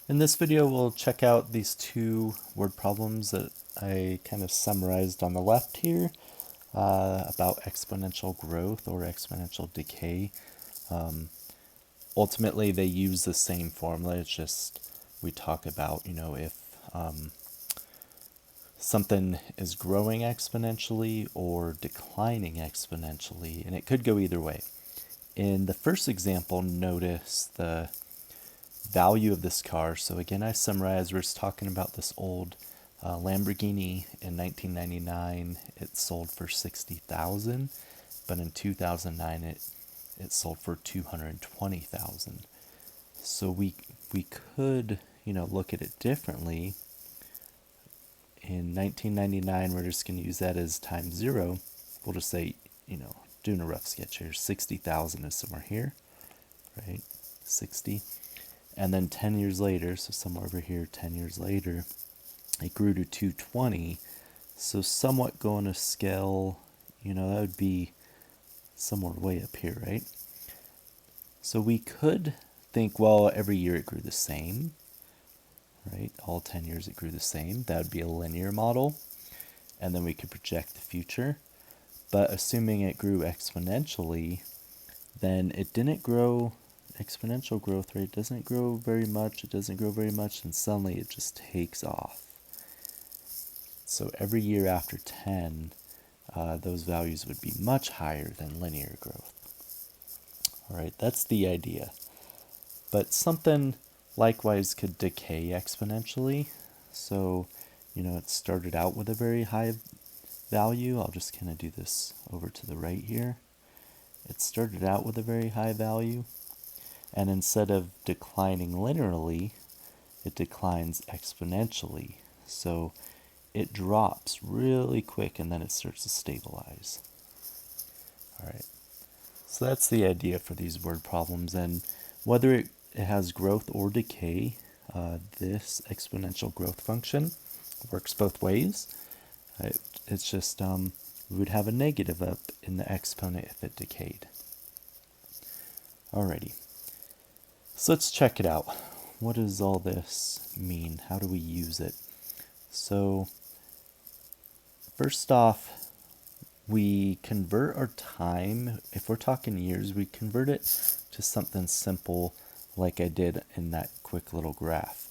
In this video, we'll check out these two word problems that I kind of summarized on the left here about exponential growth or exponential decay. Ultimately, they use the same formula. It's just we talk about, if something is growing exponentially or declining exponentially, and it could go either way. In the first example, notice the value of this car. So again, I summarize, we're just talking about this old Lamborghini in 1999. It sold for 60,000, but in 2009 it sold for 220,000. So we could, look at it differently. In 1999, we're just going to use that as time zero. We'll just say, doing a rough sketch here, 60,000 is somewhere here, right? 60. And then 10 years later, so somewhere over here, 10 years later, it grew to 220. So somewhat going to scale, that would be somewhere way up here, right? So we could think, well, every year it grew the same, right? All 10 years it grew the same. That would be a linear model. And then we could project the future. But assuming it grew exponentially, then it didn't grow. Exponential growth rate doesn't grow very much, it doesn't grow very much, and suddenly it just takes off. So every year after 10, those values would be much higher than linear growth. All right, that's the idea. But something likewise could decay exponentially. So, it started out with a very high value. I'll just kind of do this over to the right here. It started out with a very high value. And instead of declining linearly, it declines exponentially. So it drops really quick and then it starts to stabilize. All right. So that's the idea for these word problems. And whether it has growth or decay, this exponential growth function works both ways. It's just we would have a negative up in the exponent if it decayed. Alrighty. So let's check it out. What does all this mean? How do we use it? So first off, we convert our time. If we're talking years, we convert it to something simple like I did in that quick little graph.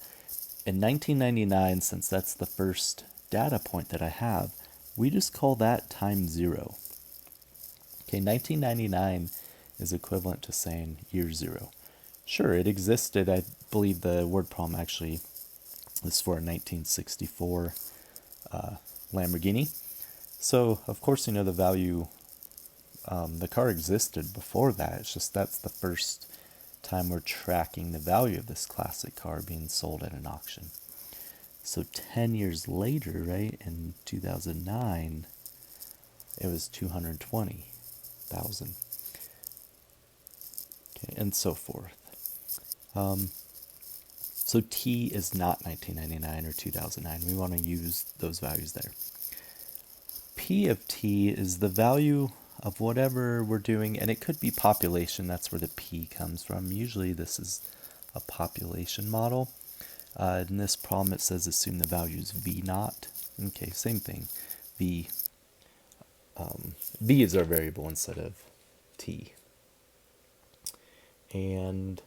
In 1999, since that's the first data point that I have, we just call that time zero. Okay, 1999 is equivalent to saying year zero. Sure, it existed. I believe the word problem actually is for a 1964 Lamborghini. So, of course, the value, the car existed before that. It's just that's the first time we're tracking the value of this classic car being sold at an auction. So 10 years later, right, in 2009, it was 220,000. Okay, and so forth. So T is not 1999 or 2009. We want to use those values there. P of T is the value of whatever we're doing, and it could be population. That's where the P comes from. Usually this is a population model. In this problem it says assume the value is V naught. Okay, same thing. V is our variable instead of T. And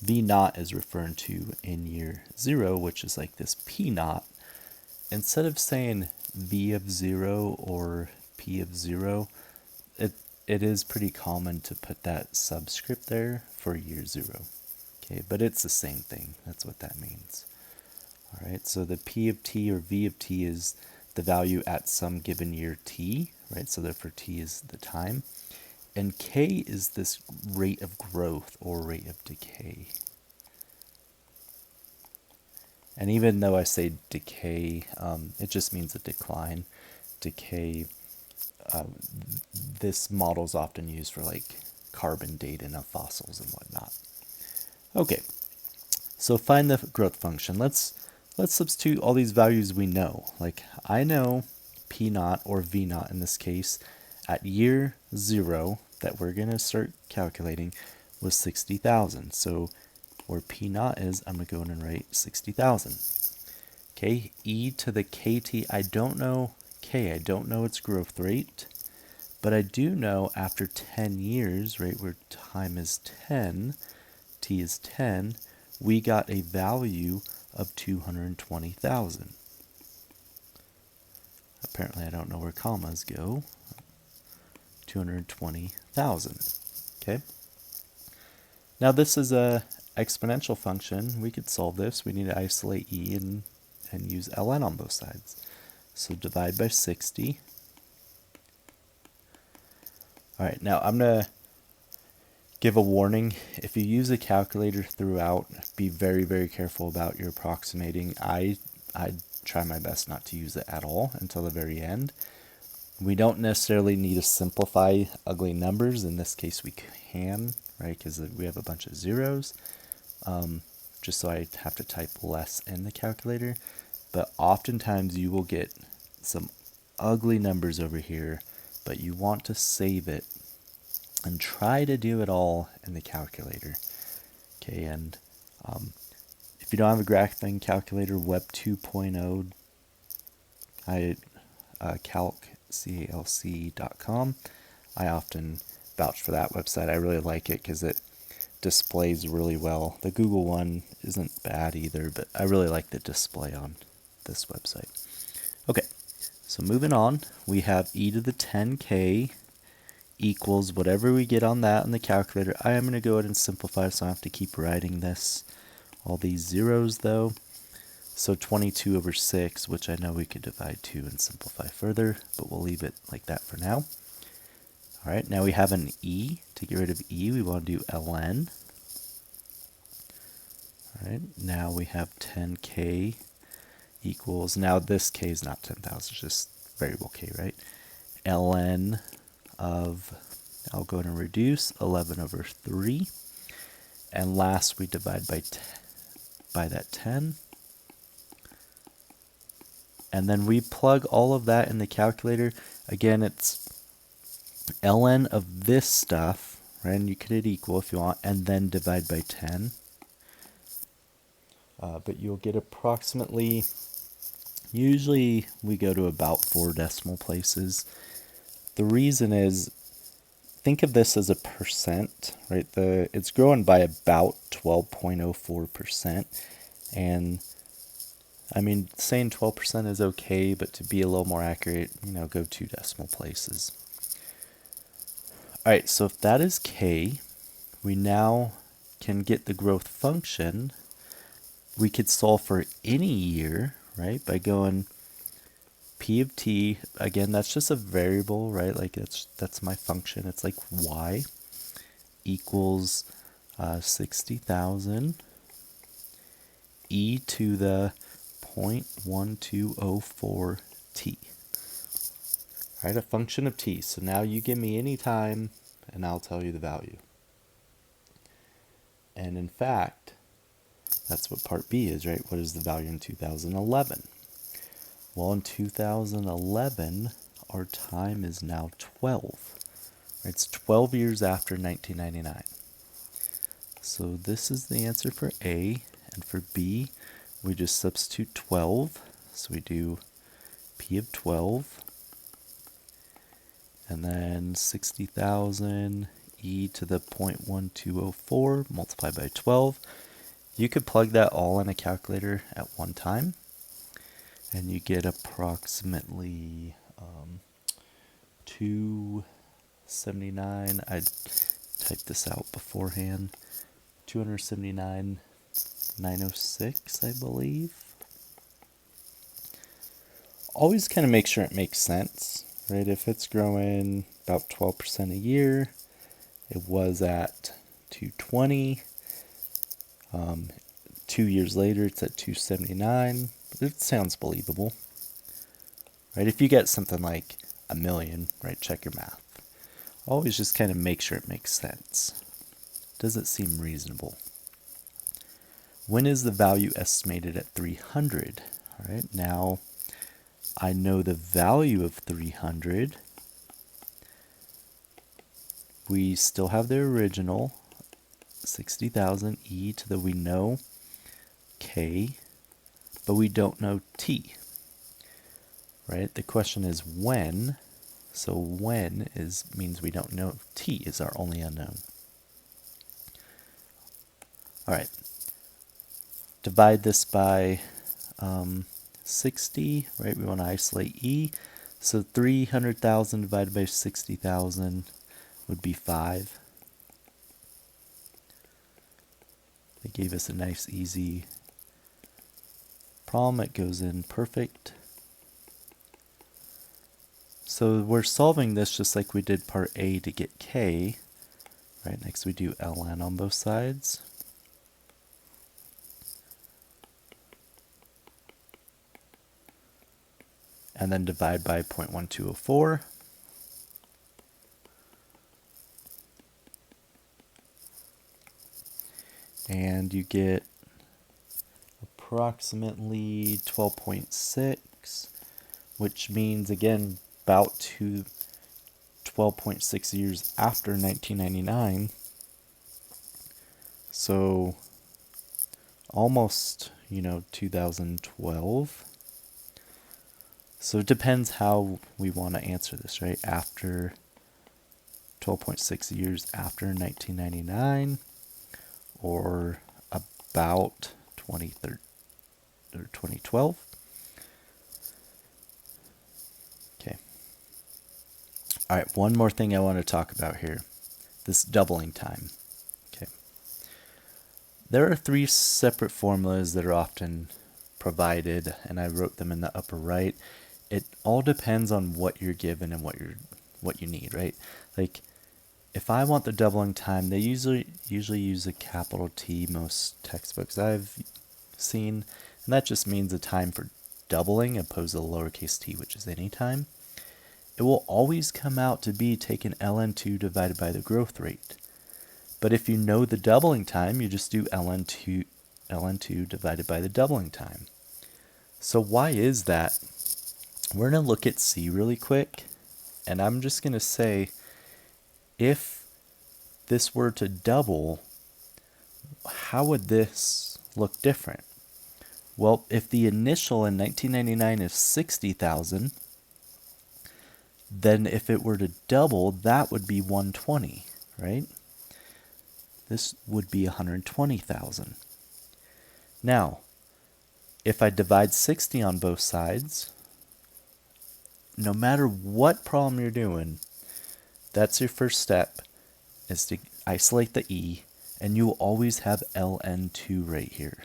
V naught is referring to in year zero, which is like this P naught. Instead of saying V of zero or P of zero, it is pretty common to put that subscript there for year zero. Okay, but it's the same thing. That's what that means. All right, so the P of T or V of T is the value at some given year T, right? So therefore T is the time. And K is this rate of growth or rate of decay. And even though I say decay, it just means a decline. Decay, this model is often used for like carbon dating of fossils and whatnot. Okay, so find the growth function. Let's substitute all these values we know. Like I know P naught or V naught in this case at year zero that we're going to start calculating was 60,000. So where P naught is, I'm going to go in and write 60,000. Okay, e to the kt, I don't know k, I don't know its growth rate, but I do know after 10 years, right, where time is 10, t is 10, we got a value of 220,000. Apparently I don't know where commas go. 220,000. Okay. Now this is a exponential function. We could solve this. We need to isolate e and use ln on both sides. So divide by 60. All right, now I'm going to give a warning. If you use a calculator throughout, be very, very careful about your approximating. I try my best not to use it at all until the very end. We don't necessarily need to simplify ugly numbers. In this case, we can, right, because we have a bunch of zeros. Just so I have to type less in the calculator. But oftentimes you will get some ugly numbers over here, but you want to save it and try to do it all in the calculator. Okay, and if you don't have a graphing calculator, Web 2.0, calc.com. I often vouch for that website. I really like it because it displays really well. The Google one isn't bad either, but I really like the display on this website. Okay, so moving on, we have e to the 10k equals whatever we get on that in the calculator. I am going to go ahead and simplify so I don't have to keep writing this. All these zeros though. So 22 over 6, which I know we could divide 2 and simplify further, but we'll leave it like that for now. All right, now we have an e. To get rid of e, we want to do ln. All right, now we have 10k equals, now this k is not 10,000, it's just variable k, right? ln of, I'll go ahead and reduce, 11 over 3. And last, we divide by that 10. And then we plug all of that in the calculator. Again, it's ln of this stuff, right? And you could hit equal if you want, and then divide by 10. But you'll get approximately, usually we go to about 4 decimal places. The reason is, think of this as a percent, right? It's growing by about 12.04%. And I mean, saying 12% is okay, but to be a little more accurate, go 2 decimal places. All right, so if that is k, we now can get the growth function. We could solve for any year, right, by going p of t. Again, that's just a variable, right? Like that's my function. It's like y equals 60,000 e to the 0.1204 t. All right, a function of t. So now you give me any time, and I'll tell you the value. And in fact, that's what part B is, right? What is the value in 2011? Well, in 2011, our time is now 12. It's 12 years after 1999. So this is the answer for A. And for B, we just substitute 12. So we do P of 12. And then 60,000 e to the 0.1204 multiplied by 12. You could plug that all in a calculator at one time, and you get approximately 279. I typed this out beforehand. 279,906, I believe. Always kind of make sure it makes sense, right? If it's growing about 12% a year, it was at 220. 2 years later, it's at 279. It sounds believable, right? If you get something like a million, right, check your math. Always just kind of make sure it makes sense. Does it seem reasonable? When is the value estimated at 300? All right, now I know the value of 300 we still have the original 60,000 e to the we know k, but we don't know t, right? The question is when. So when means we don't know. T is our only unknown. All right. Divide this by 60, right? We want to isolate e. So 300,000 divided by 60,000 would be 5. They gave us a nice, easy problem. It goes in perfect. So we're solving this just like we did part A to get k. Right, next we do ln on both sides. And then divide by 0.1204. And you get approximately 12.6, which means, again, about 12.6 years after 1999. So almost, 2012. So it depends how we want to answer this, right? After 12.6 years after 1999, or about 2013 or 2012. Okay. All right, one more thing I want to talk about here, this doubling time. Okay. There are 3 separate formulas that are often provided, and I wrote them in the upper right. It all depends on what you're given and what you need, right? Like, if I want the doubling time, they usually use a capital T, most textbooks I've seen, and that just means the time for doubling opposed to the lowercase t, which is any time. It will always come out to be taking ln2 divided by the growth rate. But if you know the doubling time, you just do ln2 divided by the doubling time. So why is that? We're going to look at C really quick, and I'm just going to say, if this were to double, how would this look different? Well, if the initial in 1999 is 60,000, then if it were to double, that would be 120, right? This would be 120,000. Now, if I divide 60 on both sides, no matter what problem you're doing, that's your first step, is to isolate the e, and you will always have ln2 right here,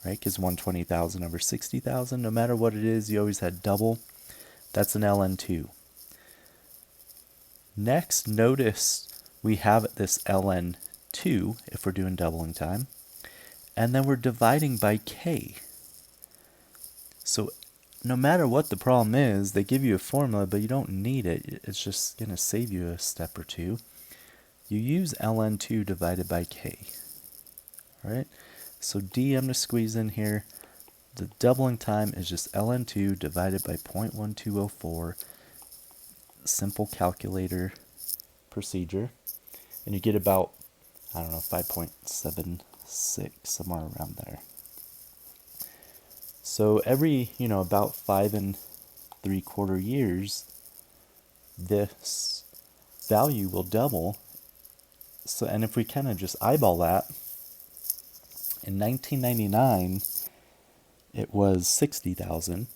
right? Because 120,000 over 60,000, no matter what it is, you always had double. That's an ln2. Next, notice we have this ln2 if we're doing doubling time, and then we're dividing by k. So no matter what the problem is, they give you a formula, but you don't need it. It's just going to save you a step or two. You use ln2 divided by k. All right? So D, I'm going to squeeze in here. The doubling time is just ln2 divided by 0.1204. Simple calculator procedure. And you get about, 5.76, somewhere around there. So every, about 5 3/4 years, this value will double. So, and if we kind of just eyeball that, in 1999, it was 60,000.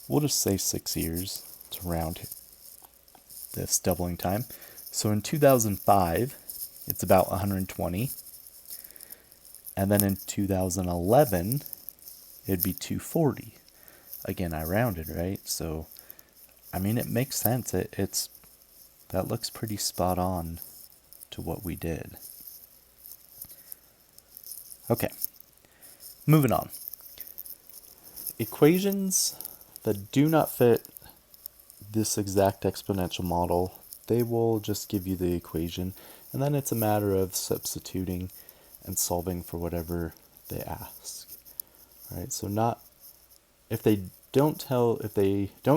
We'll just say 6 years to round this doubling time. So in 2005, it's about 120. And then in 2011, it'd be 240. Again, I rounded, right? So, it makes sense. That looks pretty spot on to what we did. Okay, moving on. Equations that do not fit this exact exponential model, they will just give you the equation, and then it's a matter of substituting and solving for whatever they ask. All right, so if they don't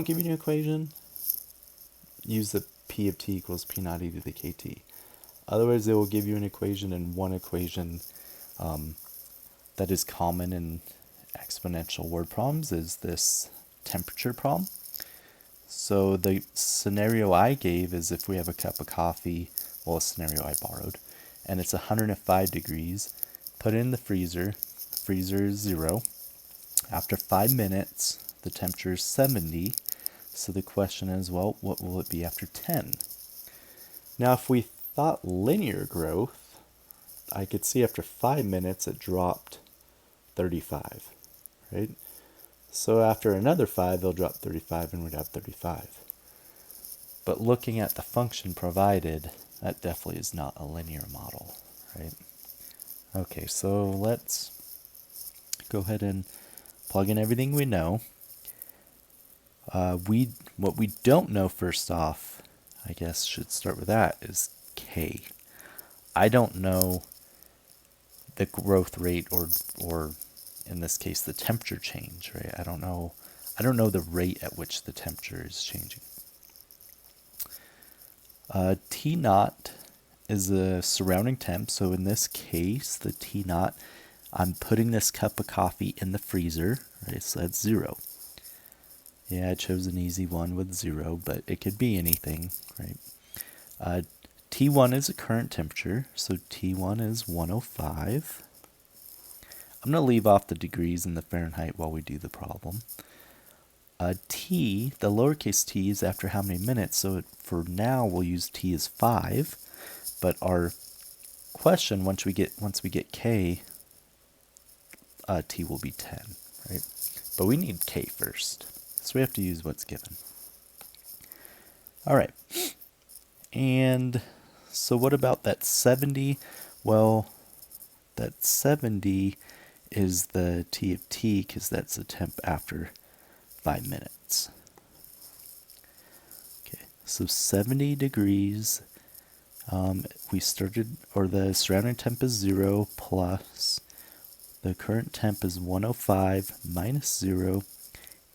give you an equation, use the P of t equals P naught e to the kt. Otherwise, they will give you an equation, and one equation that is common in exponential word problems is this temperature problem. So the scenario I gave is if we have a cup of coffee, well, a scenario I borrowed, and it's 105 degrees, put it in the freezer. Freezer is 0. After 5 minutes, the temperature is 70. So the question is, well, what will it be after 10? Now, if we thought linear growth, I could see after 5 minutes it dropped 35, right? So after another 5, it'll drop 35 and we'd have 35. But looking at the function provided, that definitely is not a linear model, right? Okay, so let's go ahead and plug in everything we know. What we don't know, first off, I guess should start with that, is K. I don't know the growth rate or in this case the temperature change, right? I don't know the rate at which the temperature is changing. T naught is the surrounding temp, so in this case the T naught, I'm putting this cup of coffee in the freezer, right? So that's 0. Yeah, I chose an easy one with 0, but it could be anything, right? T1 is a current temperature, so T1 is 105. I'm going to leave off the degrees and the Fahrenheit while we do the problem. T, the lowercase t, is after how many minutes, so for now we'll use T as 5, but our question, once we get K, T will be 10, right? But we need K first, so we have to use what's given. All right, and so what about that 70? Well, that 70 is the T of T, because that's the temp after 5 minutes. Okay, so 70 degrees, we started, or the surrounding temp is 0 plus the current temp is 105 minus 0,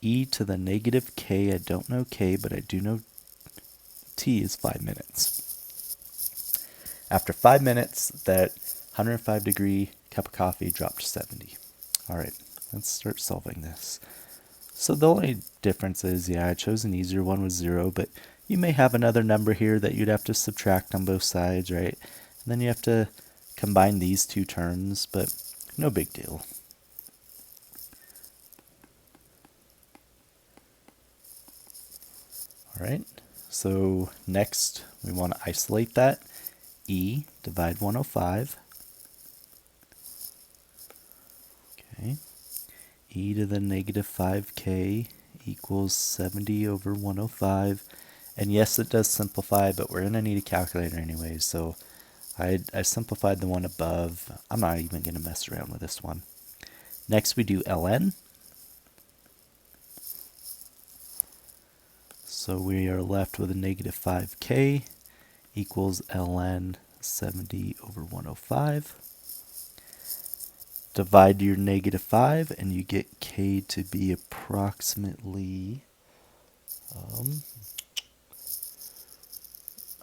e to the negative k. I don't know k, but I do know t is 5 minutes. After 5 minutes, that 105 degree cup of coffee dropped to 70. All right, let's start solving this. So the only difference is, yeah, I chose an easier one with 0, but you may have another number here that you'd have to subtract on both sides, right? And then you have to combine these two terms, but no big deal. All right, so next we want to isolate that. E, divide 105. Okay. E to the negative 5k equals 70 over 105. And yes, it does simplify, but we're going to need a calculator anyway, so I simplified the one above. I'm not even going to mess around with this one. Next we do ln. So we are left with a negative 5k equals ln 70 over 105. Divide your negative 5 and you get k to be approximately,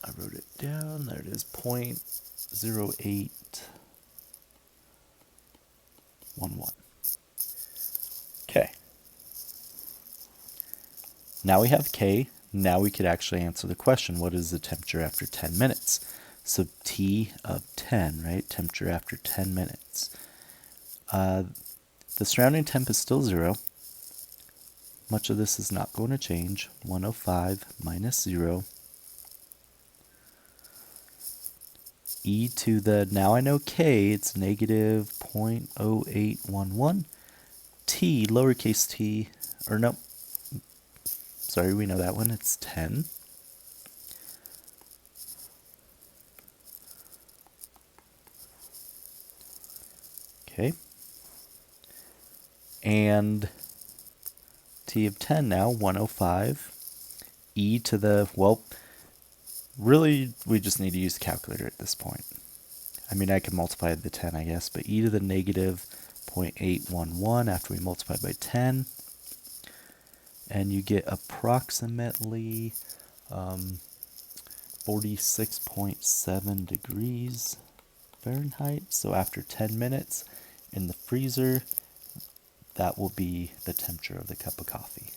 I wrote it down, there it is, 0.0811. Okay. Now we have k. Now we could actually answer the question, what is the temperature after 10 minutes? So T of 10, right? Temperature after 10 minutes. The surrounding temp is still 0. Much of this is not going to change. 105 minus 0. E to the, now I know k, it's negative 0.0811. T, lowercase t, or no, sorry, we know that one, it's 10. Okay. And T of 10 now, 105. E to the, well, really, we just need to use the calculator at this point. I mean, I can multiply the 10, I guess, but e to the negative 0.811 after we multiply by 10. And you get approximately 46.7 degrees Fahrenheit. So after 10 minutes in the freezer, that will be the temperature of the cup of coffee.